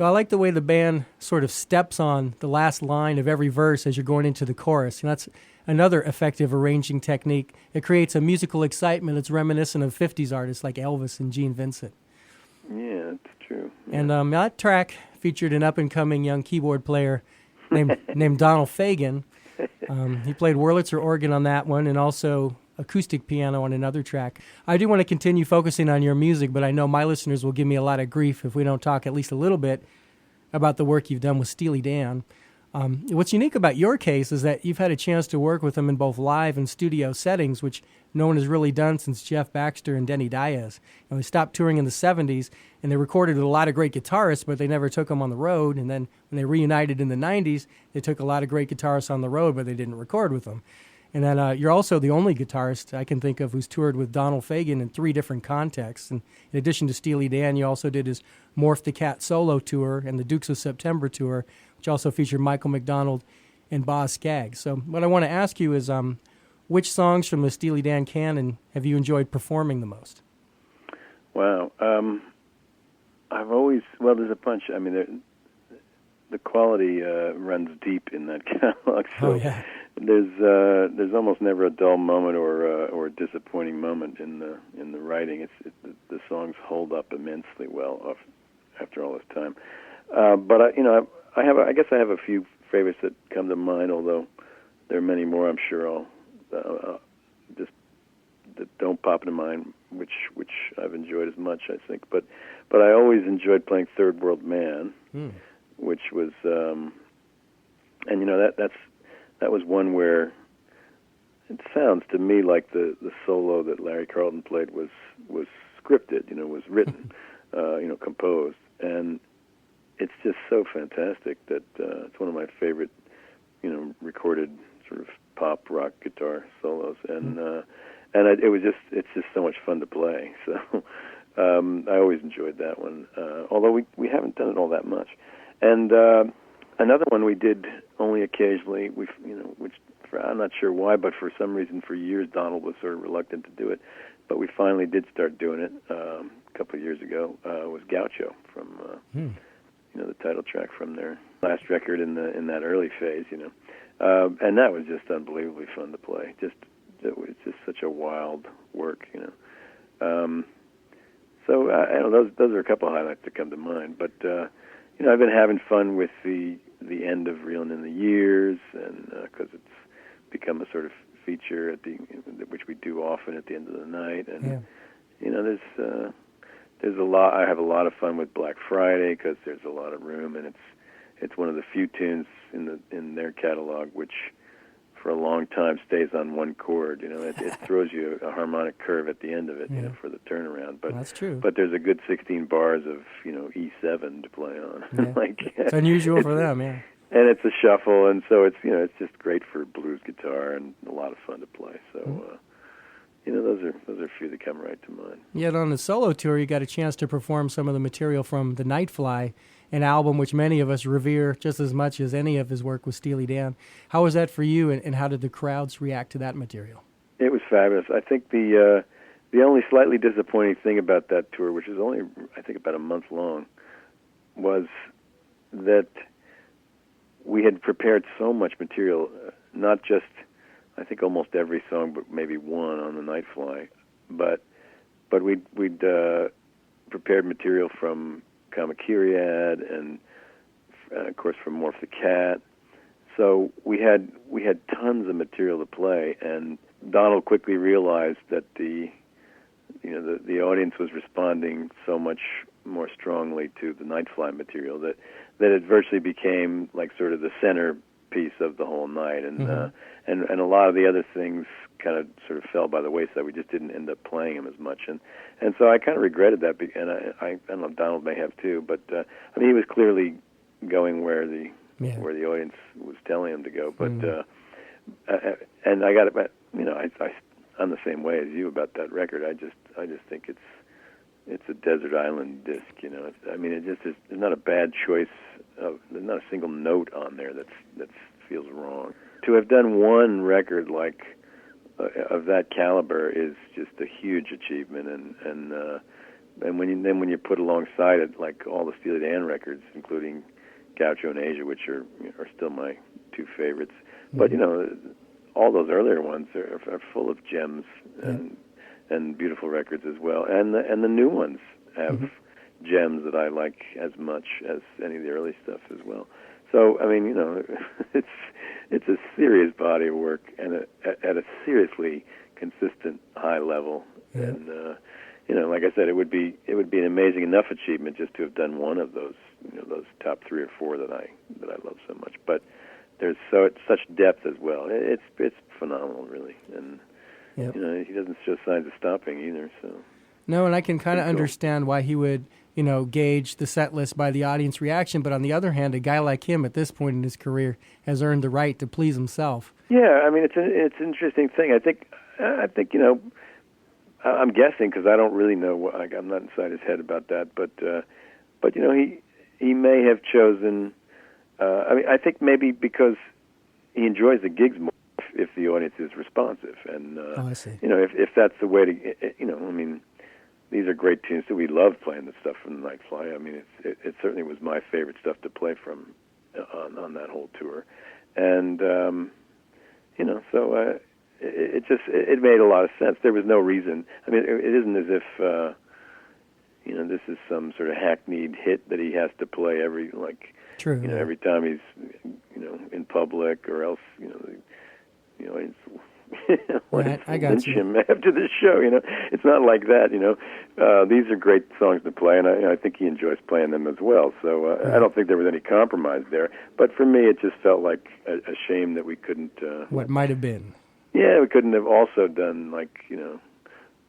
You know, I like the way the band sort of steps on the last line of every verse as you're going into the chorus. And that's another effective arranging technique. It creates a musical excitement that's reminiscent of 50s artists like Elvis and Gene Vincent. Yeah, that's true. Yeah. And that track featured an up-and-coming young keyboard player named Donald Fagen. He played Wurlitzer organ on that one and also acoustic piano on another track. I do want to continue focusing on your music, but I know my listeners will give me a lot of grief if we don't talk at least a little bit about the work you've done with Steely Dan. What's unique about your case is that you've had a chance to work with them in both live and studio settings, which no one has really done since Jeff Baxter and Denny Diaz. You know, they stopped touring in the 70s, and they recorded with a lot of great guitarists, but they never took them on the road. And then when they reunited in the 90s, they took a lot of great guitarists on the road, but they didn't record with them. And then you're also the only guitarist I can think of who's toured with Donald Fagen in 3 different contexts. And in addition to Steely Dan, you also did his Morph the Cat solo tour and the Dukes of September tour, which also featured Michael McDonald and Boz Scaggs. So what I want to ask you is which songs from the Steely Dan canon have you enjoyed performing the most? Wow. I've always, well, there's a bunch. I mean, the quality runs deep in that catalog. So yeah. There's almost never a dull moment or a disappointing moment in the writing. The songs hold up immensely well after all this time. But I guess I have a few favorites that come to mind. Although there are many more, I'm sure I'll just that don't pop into mind, which I've enjoyed as much, I think. But I always enjoyed playing Third World Man, which was and that was one where it sounds to me like the solo that Larry Carlton played was scripted, was written, composed, and it's just so fantastic that it's one of my favorite, recorded sort of pop rock guitar solos, and it's just so much fun to play. So I always enjoyed that one, although we haven't done it all that much, and. Another one we did only occasionally, which I'm not sure why, but for some reason for years Donald was sort of reluctant to do it, but we finally did start doing it a couple of years ago. Was Gaucho from the title track from their last record in that early phase, and that was just unbelievably fun to play. It was just such a wild work, So those are a couple of highlights that come to mind, but. I've been having fun with the end of Reelin' in the Years, and because it's become a sort of feature which we do often at the end of the night, and there's a lot. I have a lot of fun with Black Friday because there's a lot of room, and it's one of the few tunes in their catalog which, for a long time, stays on one chord. It throws you a harmonic curve at the end of it, for the turnaround. But that's true. But there's a good 16 bars of E7 to play on. Yeah. It's unusual for them, yeah. And it's a shuffle, and so it's it's just great for blues guitar and a lot of fun to play. So those are a few that come right to mind. Yet on the solo tour, you got a chance to perform some of the material from The Nightfly, an album which many of us revere just as much as any of his work with Steely Dan. How was that for you, and how did the crowds react to that material? It was fabulous. I think the only slightly disappointing thing about that tour, which was only, I think, about a month long, was that we had prepared so much material, not just, I think, almost every song, but maybe one on The Nightfly, but we'd prepared material from Kamakiriad and of course from Morph the Cat. So we had tons of material to play, and Donald quickly realized that the audience was responding so much more strongly to the Nightfly material that it virtually became like sort of the centerpiece of the whole night, and a lot of the other things kind of sort of fell by the wayside. We just didn't end up playing them as much, and so I kind of regretted that. And I don't know, Donald may have too, but he was clearly going where the audience was telling him to go. But and I got it. I'm the same way as you about that record. I just think it's a desert island disc. It just is. There's not a bad choice. There's not a single note on there that feels wrong. To have done one record like of that caliber is just a huge achievement, and and when you put alongside it like all the Steely Dan records, including Gaucho and Asia, which are still my two favorites. But all those earlier ones are full of gems and beautiful records as well. And the new ones have gems that I like as much as any of the early stuff as well. So I mean, it's a serious body of work and at a seriously consistent high level. Yeah. And like I said, it would be an amazing enough achievement just to have done one of those those top 3 or 4 that I love so much. But there's such depth as well. It's phenomenal, really, and he doesn't show signs of stopping either. So no, and I can kind of understand why he would gauge the set list by the audience reaction. But on the other hand, a guy like him at this point in his career has earned the right to please himself. Yeah, I mean it's an interesting thing. I think I'm guessing because I don't really know. I'm not inside his head about that, but he may have chosen. I think maybe because he enjoys the gigs more if the audience is responsive, and I see. If that's the way to, these are great tunes. So we love playing the stuff from Night Fly. I mean, it certainly was my favorite stuff to play from on that whole tour, and so it made a lot of sense. There was no reason. I mean, it isn't as if this is some sort of hackneyed hit that he has to play every True. Every time he's in public or else I got lynch him after the show. It's not like that. These are great songs to play, and I think he enjoys playing them as well. So I don't think there was any compromise there. But for me, it just felt like a shame that we couldn't. What might have been. Yeah, we couldn't have also done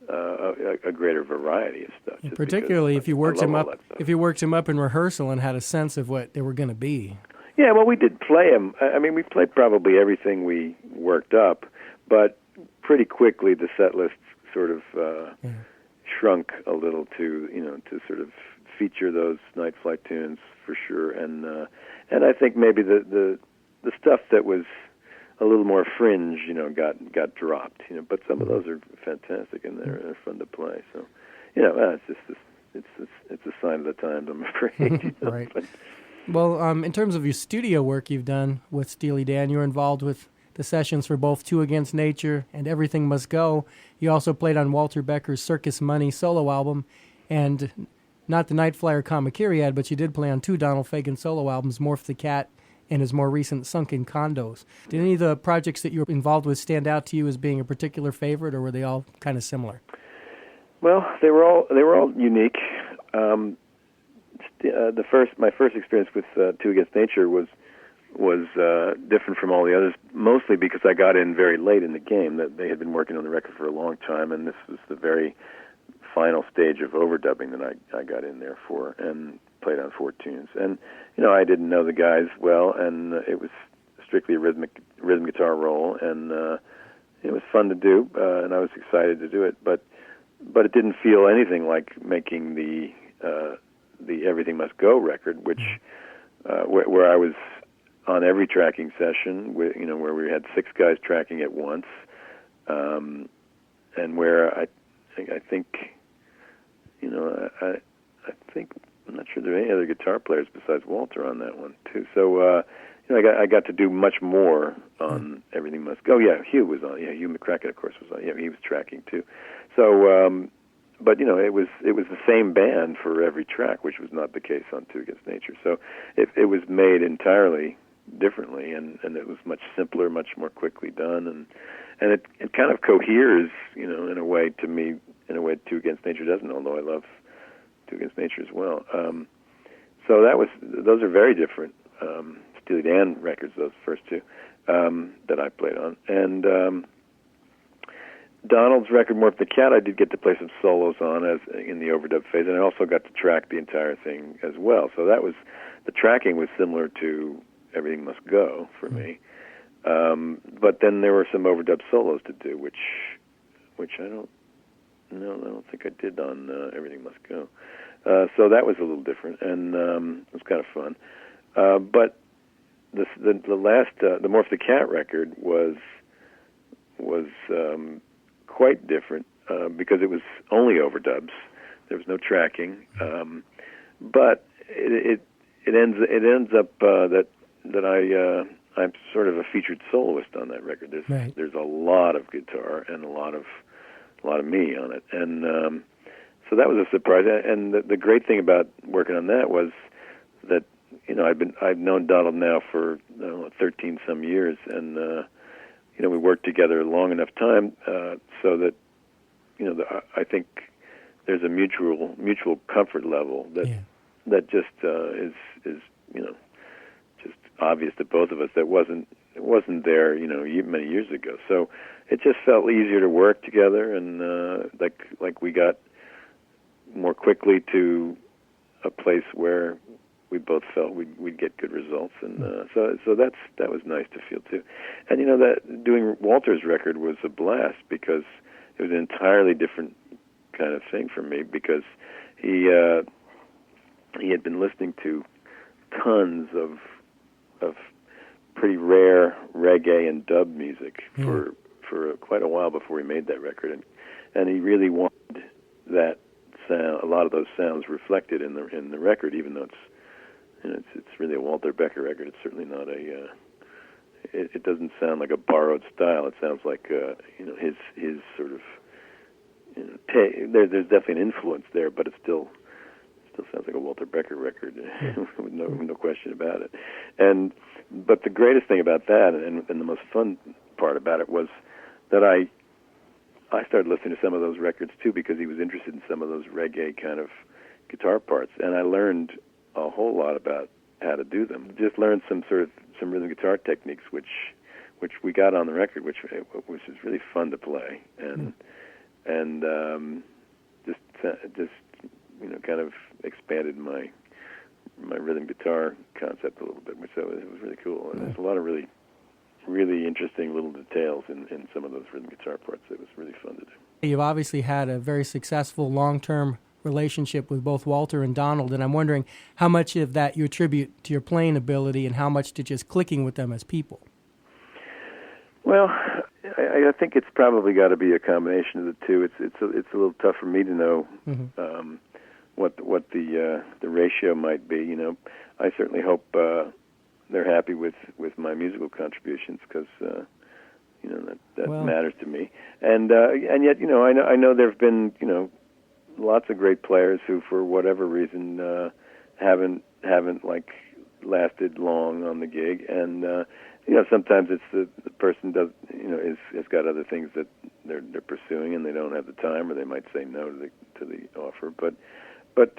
a greater variety of stuff. Particularly if you worked him up in rehearsal and had a sense of what they were going to be. Yeah, well, we did play him. I mean, we played probably everything we worked up, but pretty quickly the set list sort of shrunk a little to sort of feature those Night Flight tunes for sure, and I think maybe the stuff that was a little more fringe, got dropped, but some of those are fantastic and they're fun to play. So, it's just it's a sign of the times, I'm afraid. Right. Well, in terms of your studio work you've done with Steely Dan, you're involved with the sessions for both Two Against Nature and Everything Must Go. You also played on Walter Becker's Circus Money solo album, and not the Night Flyer Kamakiriad, but you did play on 2 Donald Fagen solo albums, Morph the Cat and his more recent Sunken Condos. Did any of the projects that you were involved with stand out to you as being a particular favorite, or were they all kind of similar? Well, they were all unique. My first experience with Two Against Nature was different from all the others, mostly because I got in very late in the game. That they had been working on the record for a long time, and this was the very final stage of overdubbing that I got in there for, and played on 4 tunes. And I didn't know the guys well, and it was strictly a rhythm guitar roll, and it was fun to do, and I was excited to do it. But it didn't feel anything like making the Everything Must Go record, which where I was on every tracking session, where we had 6 guys tracking at once, and where I think I'm not sure there are any other guitar players besides Walter on that one too. So I got to do much more on Everything Must Go. Yeah, Hugh was on. Yeah, Hugh McCracken, of course, was on. Yeah, he was tracking too. So, but it was the same band for every track, which was not the case on Two Against Nature. So it was made entirely differently, and it was much simpler, much more quickly done, and it kind of coheres, in a way to me, in a way Two Against Nature doesn't. Although I love Two Against Nature as well. So those are very different Steely Dan records, those first 2 that I played on, and Donald's record, Morph the Cat, I did get to play some solos on as in the overdub phase, and I also got to track the entire thing as well. So the tracking was similar to Everything Must Go for me. But then there were some overdub solos to do, which I don't think I did on Everything Must Go. So that was a little different, and it was kind of fun. But the last, the Morph the Cat record was quite different because it was only overdubs. There was no tracking, but it ends up that I'm sort of a featured soloist on that record. There's a lot of guitar and a lot of me on it, and so that was a surprise. And the great thing about working on that was that I've known Donald now for 13 some years, and we worked together a long enough time so that I think there's a mutual comfort level that just is just obvious to both of us that wasn't there many years ago. So it just felt easier to work together, and like we got more quickly to a place where we both felt we'd get good results, and so that was nice to feel too. And that doing Walter's record was a blast because it was an entirely different kind of thing for me, because he had been listening to tons of pretty rare reggae and dub music for quite a while before he made that record, and he really wanted that sound, a lot of those sounds reflected in the record, even though it's really a Walter Becker record. It's certainly not a it doesn't sound like a borrowed style. It sounds like his sort of there's definitely an influence there, but it still sounds like a Walter Becker record, with no question about it. But the greatest thing about that, and the most fun part about it, was that I started listening to some of those records too, because he was interested in some of those reggae kind of guitar parts, and I learned a whole lot about how to do them. Just learned some rhythm guitar techniques, which we got on the record, which was really fun to play, and just kind of expanded my rhythm guitar concept a little bit, so it was really cool. And there's a lot of really, really interesting little details in some of those rhythm guitar parts that was really fun to do. You've obviously had a very successful long-term relationship with both Walter and Donald, and I'm wondering how much of that you attribute to your playing ability and how much to just clicking with them as people. Well, I think it's probably got to be a combination of the two. It's a little tough for me to know what the ratio might be. I certainly hope they're happy with my musical contributions, because that matters to me. And yet I know there've been lots of great players who, for whatever reason, haven't lasted long on the gig, and sometimes it's the person has got other things that they're pursuing, and they don't have the time, or they might say no to the offer. But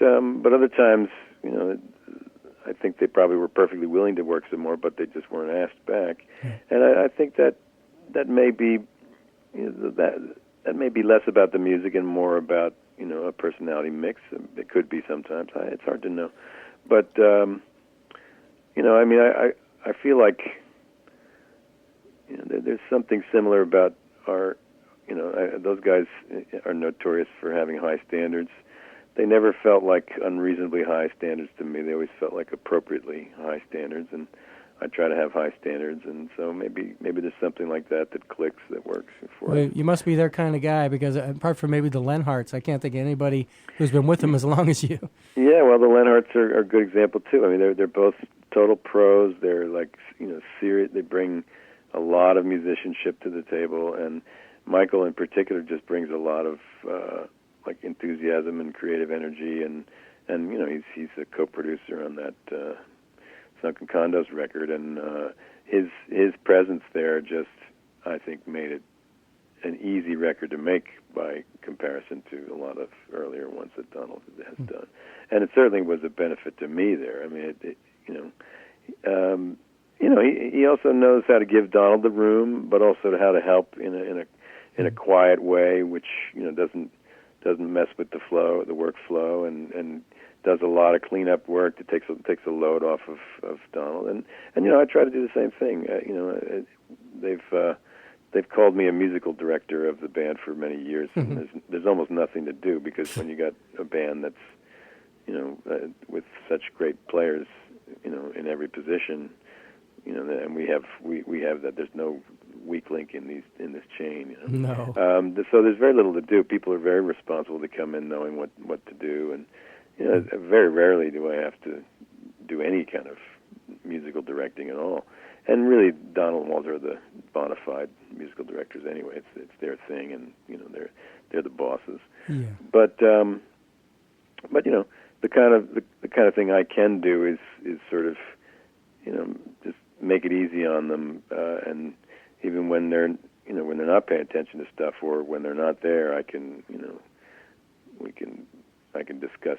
other times, I think they probably were perfectly willing to work some more, but they just weren't asked back. And I think that may be that may be less about the music and more about a personality mix. It could be sometimes. It's hard to know, but I feel like there's something similar about our. Those guys are notorious for having high standards. They never felt like unreasonably high standards to me. They always felt like appropriately high standards, and I try to have high standards, and so maybe there's something like that clicks, that works for us. You must be their kind of guy, because apart from maybe the Lenharts, I can't think of anybody who's been with them as long as you. Yeah, well, the Lenharts are a good example too. I mean, they're both total pros. They're serious. They bring a lot of musicianship to the table, and Michael in particular just brings a lot of enthusiasm and creative energy, and he's a co-producer on that Sunken Condos record, and his presence there just, I think, made it an easy record to make by comparison to a lot of earlier ones that Donald has done, and it certainly was a benefit to me there. I mean, he also knows how to give Donald the room, but also how to help in a quiet way, which doesn't mess with the workflow, and does a lot of cleanup work that takes a load off of Donald, and I try to do the same thing. They've called me a musical director of the band for many years, and there's almost nothing to do, because when you got a band that's with such great players in every position, and we have that, there's no weak link in this chain. You know? No. So there's very little to do. People are very responsible to come in knowing what to do, and you know, very rarely do I have to do any kind of musical directing at all. And really, Donald and Walter are the bona fide musical directors anyway. It's their thing, and you know, they're the bosses. Yeah. But you know, the kind of thing I can do is sort of, you know, just make it easy on them, and even when they're not paying attention to stuff, or when they're not there, I can, you know, I can discuss,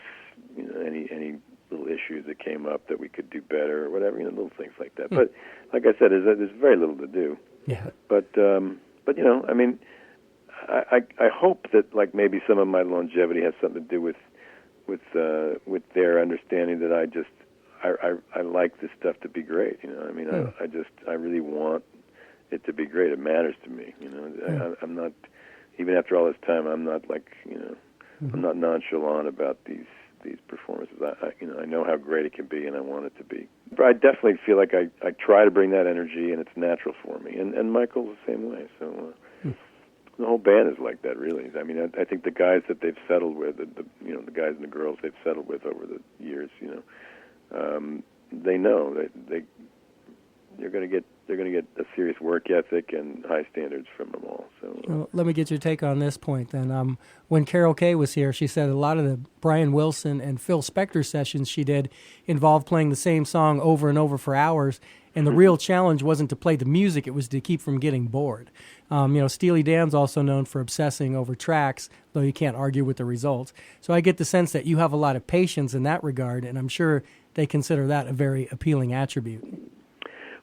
you know, any little issues that came up that we could do better or whatever, you know, little things like that. But like I said, there's very little to do. Yeah. But you know, I mean, I hope that like maybe some of my longevity has something to do with their understanding that I like this stuff to be great. You know, I mean, I really want it to be great. It matters to me. You know, I'm not, even after all this time, I'm not like, you know, I'm not nonchalant about these performances. I know how great it can be, and I want it to be. But I definitely feel like I try to bring that energy, and it's natural for me. And Michael's the same way. So the whole band is like that, really. I mean, I think the guys that they've settled with, you know, the guys and the girls they've settled with over the years, you know, they know that they're going to get a serious work ethic and high standards from them all. So well, let me get your take on this point then. When Carol Kay was here, she said a lot of the Brian Wilson and Phil Spector sessions she did involved playing the same song over and over for hours, and the real challenge wasn't to play the music, it was to keep from getting bored. You know, Steely Dan's also known for obsessing over tracks, though you can't argue with the results. So I get the sense that you have a lot of patience in that regard, and I'm sure they consider that a very appealing attribute.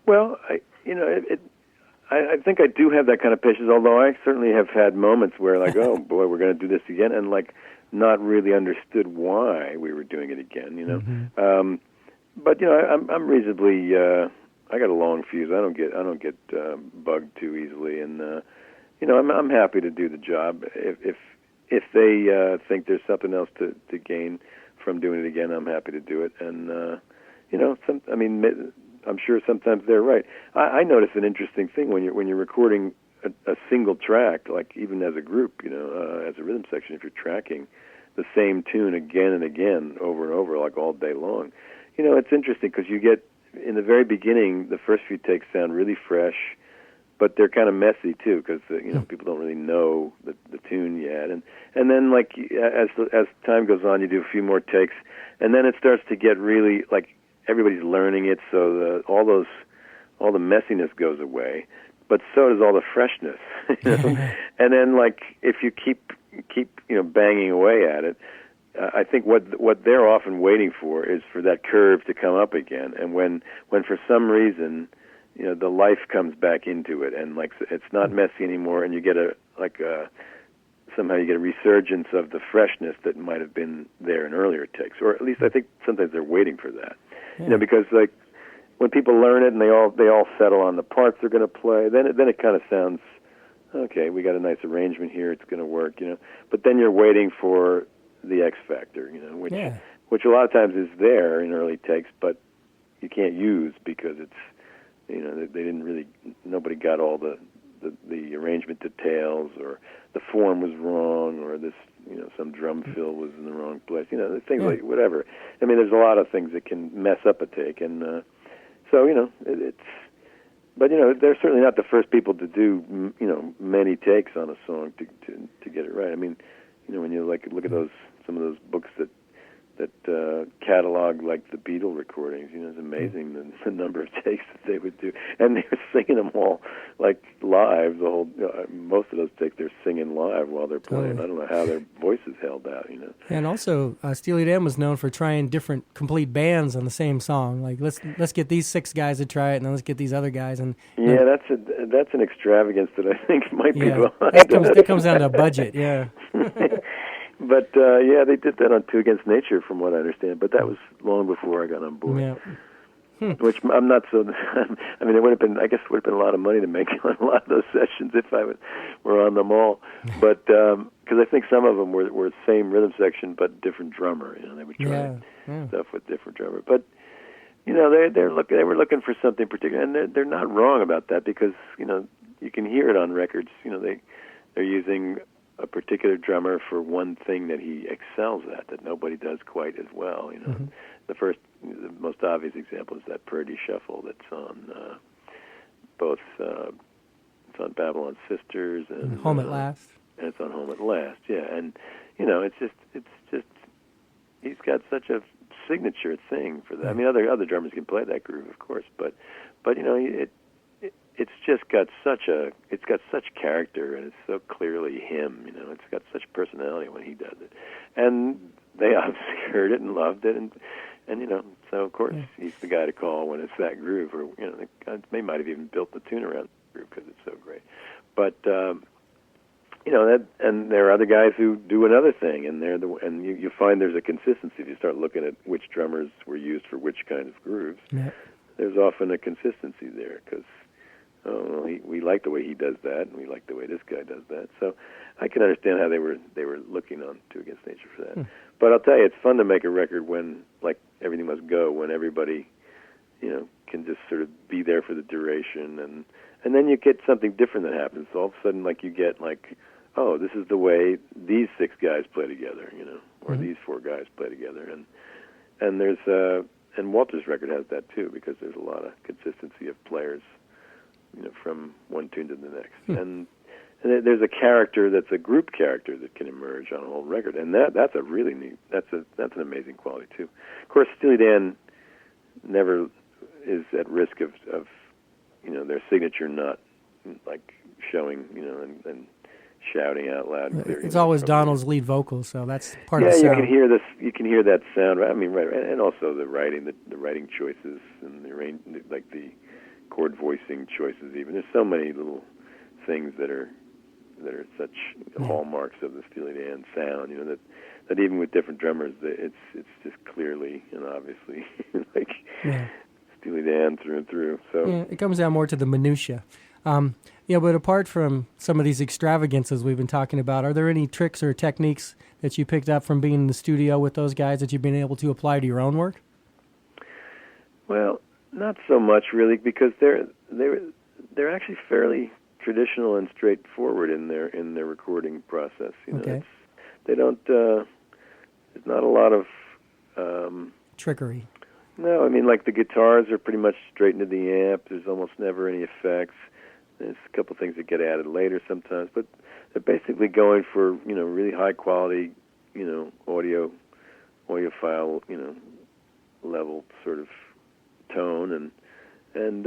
Well, I think I do have that kind of patience, although I certainly have had moments where, like, oh, boy, we're going to do this again, and, like, not really understood why we were doing it again, you know. Mm-hmm. But, you know, I'm reasonably, I got a long fuse. I don't get bugged too easily, and, you know, I'm happy to do the job. If they think there's something else to gain from doing it again, I'm happy to do it. And, you know, I'm sure sometimes they're right. I notice an interesting thing when you're recording a single track, like even as a group, you know, as a rhythm section, if you're tracking the same tune again and again, over and over, like all day long, you know, it's interesting because you get, in the very beginning, the first few takes sound really fresh, but they're kind of messy too because you know, people don't really know the tune yet, and then like as time goes on, you do a few more takes, and then it starts to get really like everybody's learning it, so all the messiness goes away, but so does all the freshness. You know? And then, like, if you keep you know, banging away at it, I think what they're often waiting for is for that curve to come up again. And when for some reason, you know, the life comes back into it, and like it's not messy anymore, and you get somehow you get a resurgence of the freshness that might have been there in earlier takes, or at least I think sometimes they're waiting for that. Yeah. You know, because like when people learn it and they all settle on the parts they're going to play, then it kind of sounds okay. We got a nice arrangement here; it's going to work, you know. But then you're waiting for the X factor, you know, which a lot of times is there in early takes, but you can't use because it's, you know, they didn't really, nobody got all the arrangement details, or the form was wrong, or this, you know, some drum fill was in the wrong place, you know, things like whatever. I mean, there's a lot of things that can mess up a take, and so, you know, but, you know, they're certainly not the first people to do, you know, many takes on a song to get it right. I mean, you know, when you look at some of those books that catalog like the Beatle recordings, you know, it's amazing the number of takes that they would do, and they were singing them all like live. The whole most of those takes they're singing live while they're playing. I don't know how their voices held out, you know. And also, Steely Dan was known for trying different complete bands on the same song. Like let's get these 6 guys to try it, and then let's get these other guys. And yeah, that's an extravagance that I think might be behind. That comes down to a budget, yeah. But, yeah, they did that on Two Against Nature, from what I understand. But that was long before I got on board. Yeah. Which I'm not so... I mean, it would have been a lot of money to make on a lot of those sessions if I were on them all. But, because I think some of them were the same rhythm section, but different drummer. You know, they would try stuff with different drummer. But, you know, they were looking for something particular. And they're not wrong about that because, you know, you can hear it on records. They're using a particular drummer for one thing that he excels at that nobody does quite as well. Mm-hmm. The most obvious example is that Purdy Shuffle that's on both. It's on Babylon Sisters and Home at Last. And it's on Home at Last, yeah. And it's just he's got such a signature thing for that. I mean, other drummers can play that groove, of course, but it's just got such character, and it's so clearly him. It's got such personality when he does it, and they obviously heard it and loved it, and so of course he's the guy to call when it's that groove, or they might have even built the tune around the groove because it's so great, but. And there are other guys who do another thing, and you find there's a consistency if you start looking at which drummers were used for which kind of grooves. Yeah. There's often a consistency there because we like the way he does that, and we like the way this guy does that. So I can understand how they were looking on Two Against Nature for that. But I'll tell you, it's fun to make a record when, like, everything must go, when everybody can just sort of be there for the duration, and then you get something different that happens. So all of a sudden, like, you get like, oh, this is the way these 6 guys play together, or these 4 guys play together, and there's and Walter's record has that too, because there's a lot of consistency of players, from one tune to the next, and there's a character that's a group character that can emerge on a whole record, and that's a really neat, that's an amazing quality too. Of course, Steely Dan never is at risk of their signature not like showing, and shouting out loud and clear. It's always Donald's lead vocal, so that's part of the sound. sound. You can hear that sound. I mean, right, and also the writing choices and the chord voicing choices. Even there's so many little things that are such hallmarks of the Steely Dan sound. That even with different drummers, it's just clearly and obviously like Steely Dan through and through. So it comes down more to the minutia. But apart from some of these extravagances we've been talking about, are there any tricks or techniques that you picked up from being in the studio with those guys that you've been able to apply to your own work? Well, not so much really, because they're actually fairly traditional and straightforward in their recording process. Okay. They don't. There's not a lot of trickery. No, I mean, like, the guitars are pretty much straight into the amp. There's almost never any effects. There's a couple things that get added later sometimes, but they're basically going for, really high quality, audiophile, level sort of tone, and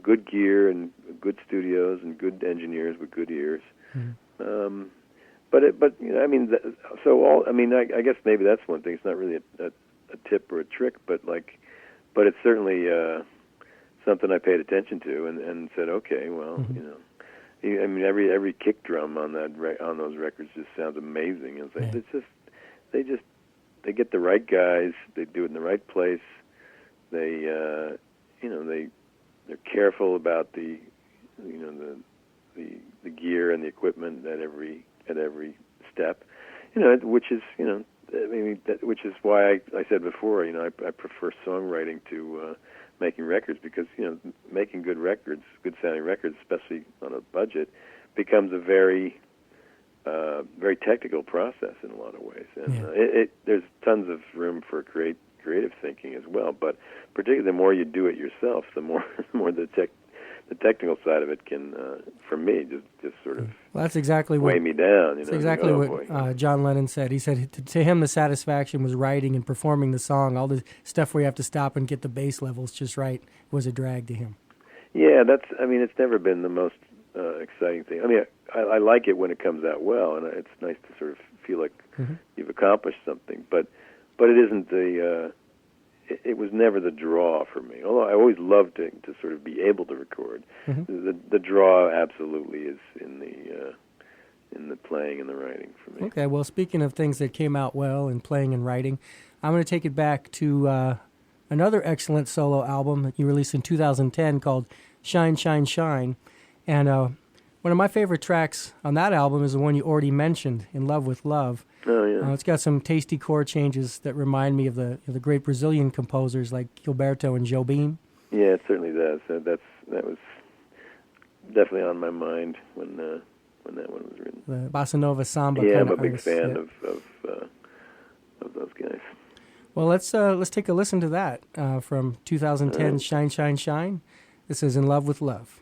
good gear and good studios and good engineers with good ears. Mm-hmm. I guess maybe that's one thing. It's not really a tip or a trick, but it's certainly something I paid attention to and said, okay, well, mm-hmm. Every kick drum on those records just sounds amazing. And it's just they get the right guys, they do it in the right place. They're careful about the gear and the equipment at every step, which is which is why I said before, I prefer songwriting to making records, because making good sounding records, especially on a budget, becomes a very very technical process in a lot of ways, and there's tons of room for creative thinking as well. But particularly the more you do it yourself, the more the technical side of it can, for me, just sort of that's exactly weigh me down. That's exactly what John Lennon said. He said to him the satisfaction was writing and performing the song. All the stuff where you have to stop and get the bass levels just right was a drag to him. Yeah, it's never been the most exciting thing. I like it when it comes out well, and it's nice to sort of feel like mm-hmm. you've accomplished something. But it isn't it was never the draw for me. Although I always loved to sort of be able to record. Mm-hmm. The draw absolutely is in the playing and the writing for me. Okay, well, speaking of things that came out well in playing and writing, I'm going to take it back to another excellent solo album that you released in 2010 called Shine, Shine, Shine. And one of my favorite tracks on that album is the one you already mentioned, In Love with Love. Oh, yeah. It's got some tasty chord changes that remind me of the great Brazilian composers like Gilberto and Jobim. Yeah, it certainly does. definitely on my mind when that one was written. The bossa nova samba. Yeah, kind I'm a of big artist, fan yeah. of those guys. Well, let's take a listen to that from 2010's Shine, Shine, Shine. This is In Love with Love.